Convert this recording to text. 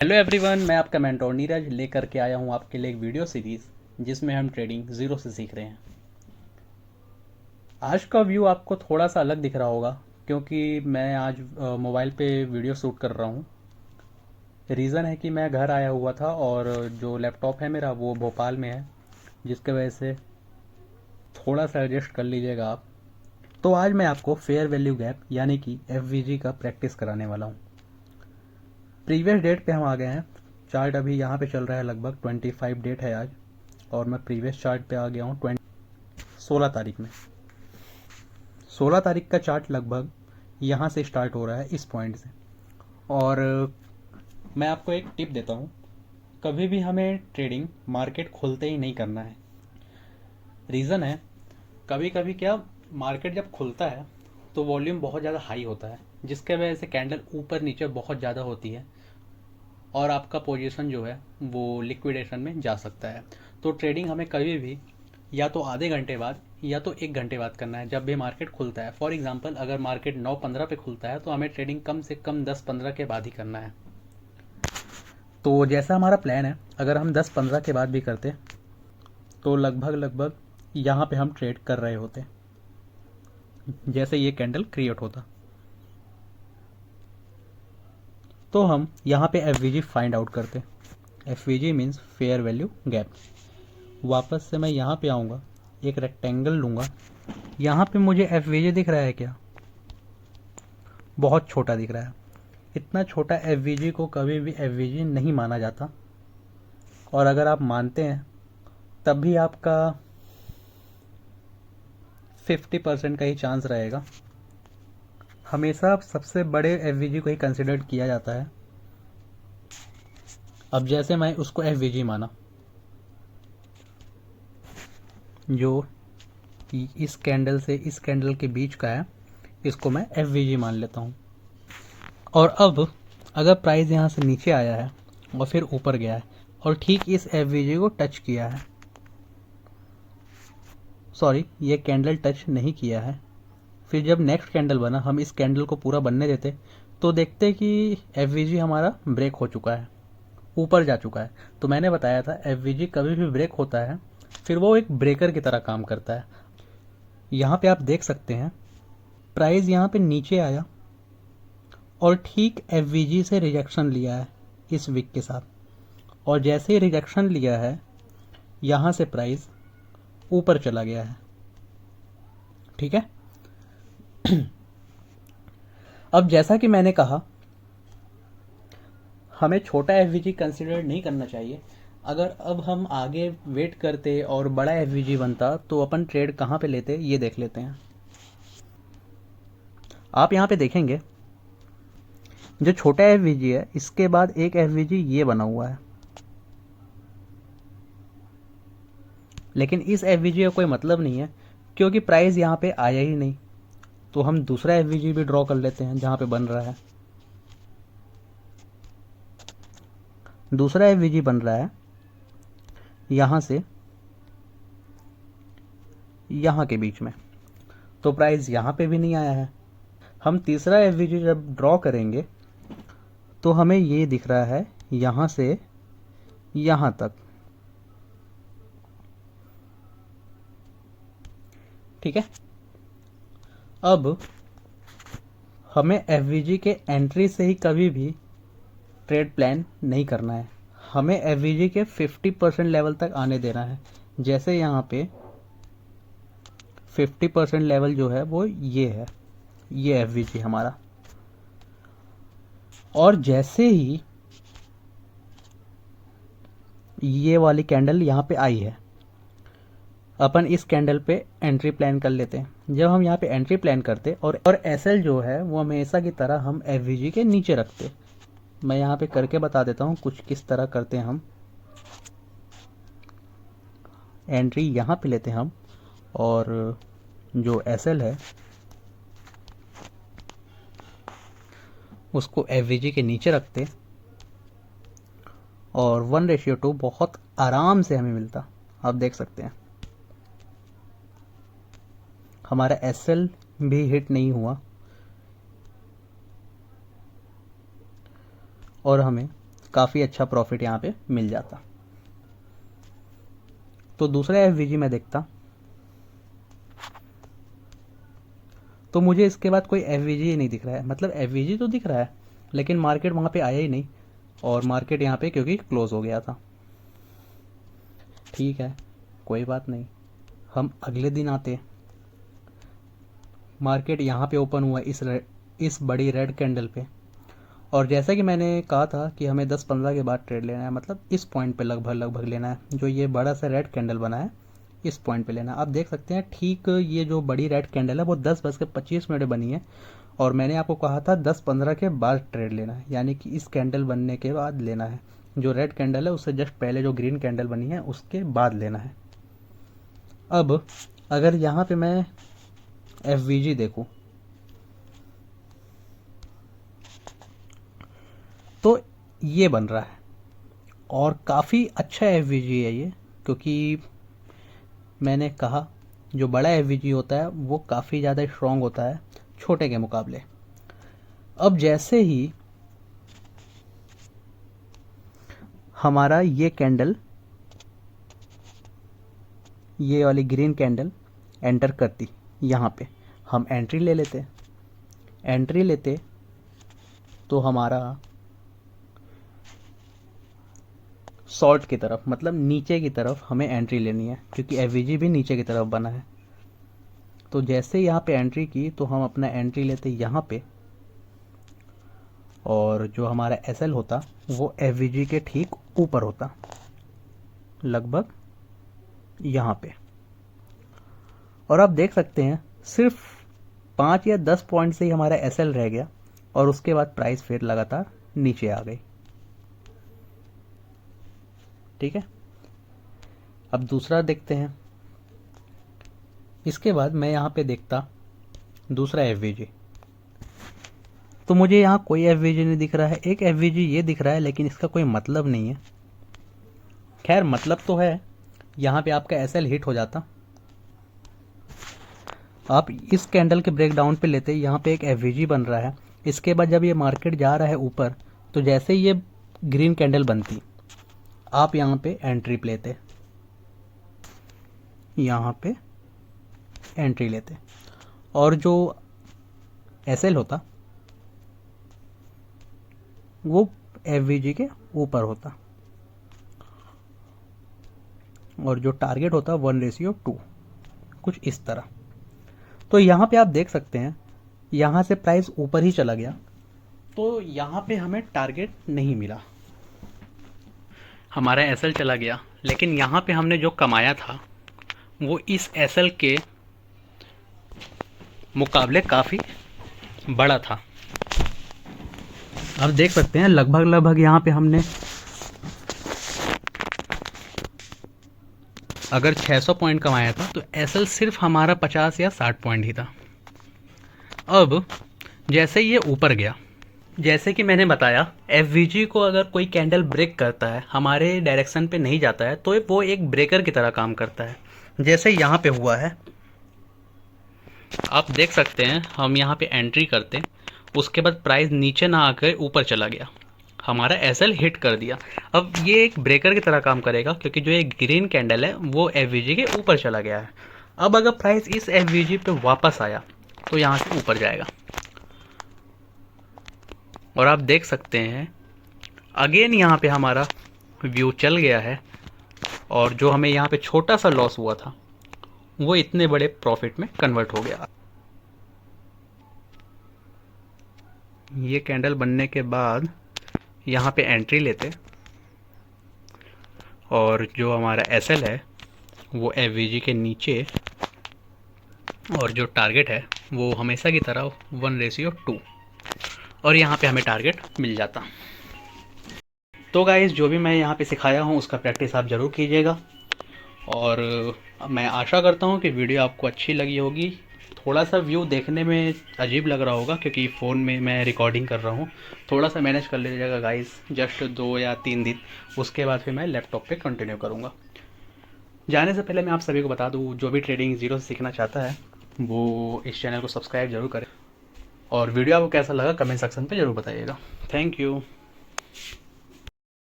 Hello everyone, मैं आपका mentor Neeraj लेकर के आया हूँ आपके लिए एक वीडियो सीरीज़ जिसमें हम ट्रेडिंग ज़ीरो से सीख रहे हैं। आज का व्यू आपको थोड़ा सा अलग दिख रहा होगा क्योंकि मैं आज मोबाइल पे वीडियो शूट कर रहा हूँ। रीज़न है कि मैं घर आया हुआ था और जो लैपटॉप है मेरा वो भोपाल में है, जिसके वजह से थोड़ा सा एडजस्ट कर लीजिएगा आप। तो आज मैं आपको फेयर वैल्यू गैप यानी कि एफ का प्रैक्टिस कराने वाला हूँ। प्रीवियस डेट पे हम आ गए हैं। चार्ट अभी यहाँ पे चल रहा है, लगभग 25 डेट है आज, और मैं प्रीवियस चार्ट पे आ गया हूँ 16 तारीख में। 16 तारीख का चार्ट लगभग यहाँ से स्टार्ट हो रहा है, इस पॉइंट से। और मैं आपको एक टिप देता हूँ, कभी भी हमें ट्रेडिंग मार्केट खुलते ही नहीं करना है। रीज़न है, कभी कभी क्या, मार्केट जब खुलता है तो वॉल्यूम बहुत ज़्यादा हाई होता है, जिसके वजह से कैंडल ऊपर नीचे बहुत ज़्यादा होती है और आपका पोजीशन जो है वो लिक्विडेशन में जा सकता है। तो ट्रेडिंग हमें कभी भी या तो आधे घंटे बाद या तो 1 घंटे बाद करना है, जब भी मार्केट खुलता है। फॉर एग्जांपल, अगर मार्केट 9:15 पे खुलता है तो हमें ट्रेडिंग कम से कम 10:15 के बाद ही करना है। तो जैसा हमारा प्लान है, अगर हम 10:15 के बाद भी करते तो लगभग लगभग यहाँ पे हम ट्रेड कर रहे होते जैसे ये कैंडल क्रिएट होता। तो हम यहाँ पे एफ फाइंड आउट करते। F means fair value gap. वापस से मैं यहाँ पे आऊँगा, एक रेक्टेंगल लूँगा। यहाँ पे मुझे एफ दिख रहा है क्या? बहुत छोटा दिख रहा है। इतना छोटा एफ को कभी भी एफ नहीं माना जाता, और अगर आप मानते हैं तब भी आपका 50% का ही चांस रहेगा। हमेशा सबसे बड़े एफ को ही कंसिडर किया जाता है। अब जैसे मैं उसको एफ माना, जो इस कैंडल से इस कैंडल के बीच का है, इसको मैं एफ मान लेता हूँ। और अब अगर प्राइस यहाँ से नीचे आया है और फिर ऊपर गया है और ठीक इस एफ को टच किया है, सॉरी ये कैंडल टच नहीं किया है, फिर जब नेक्स्ट कैंडल बना हम इस कैंडल को पूरा बनने देते तो देखते कि एफ हमारा ब्रेक हो चुका है, ऊपर जा चुका है। तो मैंने बताया था एफ कभी भी ब्रेक होता है फिर वो एक ब्रेकर की तरह काम करता है। यहाँ पे आप देख सकते हैं प्राइस यहाँ पे नीचे आया और ठीक एफ से रिजेक्शन लिया है इस विक के साथ, और जैसे ही रिजेक्शन लिया है यहाँ से प्राइस ऊपर चला गया है। ठीक है। अब जैसा कि मैंने कहा, हमें छोटा एफ कंसिडर नहीं करना चाहिए। अगर अब हम आगे वेट करते और बड़ा एफ बनता तो अपन ट्रेड कहाँ पे लेते, ये देख लेते हैं। आप यहाँ पे देखेंगे जो छोटा एफ है इसके बाद एक एफ ये बना हुआ है, लेकिन इस एफ का कोई मतलब नहीं है क्योंकि प्राइस यहाँ पे आया ही नहीं। तो हम दूसरा एफ भी ड्रॉ कर लेते हैं जहाँ पे बन रहा है। दूसरा एफ बन रहा है यहाँ से यहाँ के बीच में, तो प्राइस यहाँ पे भी नहीं आया है। हम तीसरा एफ जब ड्रॉ करेंगे तो हमें ये दिख रहा है यहाँ से यहाँ तक। ठीक है। अब हमें एफ के एंट्री से ही कभी भी ट्रेड प्लान नहीं करना है, हमें एफ के 50% लेवल तक आने देना है। जैसे यहाँ पे 50% लेवल जो है वो ये है, ये एफ हमारा। और जैसे ही ये वाली कैंडल यहाँ पे आई है, अपन इस कैंडल पे एंट्री प्लान कर लेते हैं। जब हम यहाँ पे एंट्री प्लान करते और एसएल जो है वो हमेशा की तरह हम एफ के नीचे रखते। मैं यहाँ पे करके बता देता हूँ कुछ किस तरह करते हैं हम। एंट्री यहाँ पे लेते हैं हम, और जो एसएल है उसको एफ के नीचे रखते, और 1:2 बहुत आराम से हमें मिलता। आप देख सकते हैं हमारा एसएल भी हिट नहीं हुआ और हमें काफ़ी अच्छा प्रॉफिट यहाँ पे मिल जाता। तो दूसरा एफवीजी मैं देखता, तो मुझे इसके बाद कोई एफवीजी ही नहीं दिख रहा है। मतलब एफवीजी तो दिख रहा है लेकिन मार्केट वहाँ पे आया ही नहीं, और मार्केट यहाँ पे क्योंकि क्लोज हो गया था। ठीक है, कोई बात नहीं, हम अगले दिन आते। मार्केट यहाँ पे ओपन हुआ इस बड़ी रेड कैंडल पे, और जैसा कि मैंने कहा था कि हमें 10-15 के बाद ट्रेड लेना है, मतलब इस पॉइंट पे लगभग लेना है। जो ये बड़ा सा रेड कैंडल बना है इस पॉइंट पे लेना। आप देख सकते हैं ठीक ये जो बड़ी रेड कैंडल है वो 10:25 बनी है, और मैंने आपको कहा था 10-15 के बाद ट्रेड लेना है, यानी कि इस कैंडल बनने के बाद लेना है। जो रेड कैंडल है उससे जस्ट पहले जो ग्रीन कैंडल बनी है उसके बाद लेना है। अब अगर यहाँ पे मैं एफवीजी देखूँ तो ये बन रहा है, और काफ़ी अच्छा एफवीजी है ये, क्योंकि मैंने कहा जो बड़ा एफवीजी होता है वो काफ़ी ज़्यादा स्ट्रॉन्ग होता है छोटे के मुकाबले। अब जैसे ही हमारा ये कैंडल, ये वाली ग्रीन कैंडल एंटर करती यहाँ पे, हम एंट्री ले लेते। एंट्री लेते तो हमारा शॉर्ट की तरफ, मतलब नीचे की तरफ हमें एंट्री लेनी है, क्योंकि एफवीजी भी नीचे की तरफ बना है। तो जैसे यहाँ पे एंट्री की तो हम अपना एंट्री लेते यहाँ पे, और जो हमारा एसएल होता वो एफवीजी के ठीक ऊपर होता, लगभग यहाँ पे। और आप देख सकते हैं सिर्फ 5 या 10 पॉइंट से ही हमारा एसएल रह गया, और उसके बाद प्राइस फिर लगातार नीचे आ गई। ठीक है, अब दूसरा देखते हैं। इसके बाद मैं यहाँ पे देखता दूसरा एफवीजी, तो मुझे यहाँ कोई एफवीजी नहीं दिख रहा है। एक एफवीजी ये दिख रहा है लेकिन इसका कोई मतलब नहीं है। खैर मतलब तो है, यहाँ पे आपका एसएल हिट हो जाता। आप इस कैंडल के ब्रेकडाउन पे लेते, यहाँ पे एक एफवीजी बन रहा है। इसके बाद जब ये मार्केट जा रहा है ऊपर, तो जैसे ही ये ग्रीन कैंडल बनती आप यहाँ पे एंट्री लेते, यहाँ पे एंट्री लेते, और जो एसएल होता वो एफवीजी के ऊपर होता, और जो टारगेट होता 1:2, कुछ इस तरह। तो यहाँ पे आप देख सकते हैं यहाँ से प्राइस ऊपर ही चला गया, तो यहाँ पे हमें टारगेट नहीं मिला, हमारा एसएल चला गया। लेकिन यहाँ पे हमने जो कमाया था वो इस एसएल के मुकाबले काफ़ी बड़ा था। आप देख सकते हैं लगभग यहाँ पे हमने अगर 600 पॉइंट कमाया था तो एसएल सिर्फ हमारा 50 या 60 पॉइंट ही था। अब जैसे ये ऊपर गया, जैसे कि मैंने बताया एफवीजी को अगर कोई कैंडल ब्रेक करता है, हमारे डायरेक्शन पे नहीं जाता है, तो वो एक ब्रेकर की तरह काम करता है। जैसे यहाँ पे हुआ है, आप देख सकते हैं हम यहाँ पे एंट्री करते, उसके बाद प्राइस नीचे ना आकर ऊपर चला गया, हमारा एसएल हिट कर दिया। अब ये एक ब्रेकर की तरह काम करेगा, क्योंकि जो एक ग्रीन कैंडल है वो एफवीजी के ऊपर चला गया है। अब अगर प्राइस इस एफवीजी पे वापस आया तो यहाँ से ऊपर जाएगा, और आप देख सकते हैं अगेन यहाँ पे हमारा व्यू चल गया है, और जो हमें यहाँ पे छोटा सा लॉस हुआ था वो इतने बड़े प्रॉफिट में कन्वर्ट हो गया। ये कैंडल बनने के बाद यहाँ पे एंट्री लेते, और जो हमारा एसएल है वो एफवीजी के नीचे, और जो टारगेट है वो हमेशा की तरह 1:2, और यहाँ पे हमें टारगेट मिल जाता। तो गाइस जो भी मैं यहाँ पे सिखाया हूँ उसका प्रैक्टिस आप ज़रूर कीजिएगा, और मैं आशा करता हूँ कि वीडियो आपको अच्छी लगी होगी। थोड़ा सा व्यू देखने में अजीब लग रहा होगा क्योंकि फ़ोन में मैं रिकॉर्डिंग कर रहा हूँ, थोड़ा सा मैनेज कर लीजिएगा गाइस, जस्ट 2 या 3 दिन, उसके बाद फिर मैं लैपटॉप पे कंटिन्यू करूँगा। जाने से पहले मैं आप सभी को बता दूँ, जो भी ट्रेडिंग ज़ीरो से सीखना चाहता है वो इस चैनल को सब्सक्राइब जरूर करें, और वीडियो आपको कैसा लगा कमेंट सेक्शन पे ज़रूर बताइएगा। Thank you.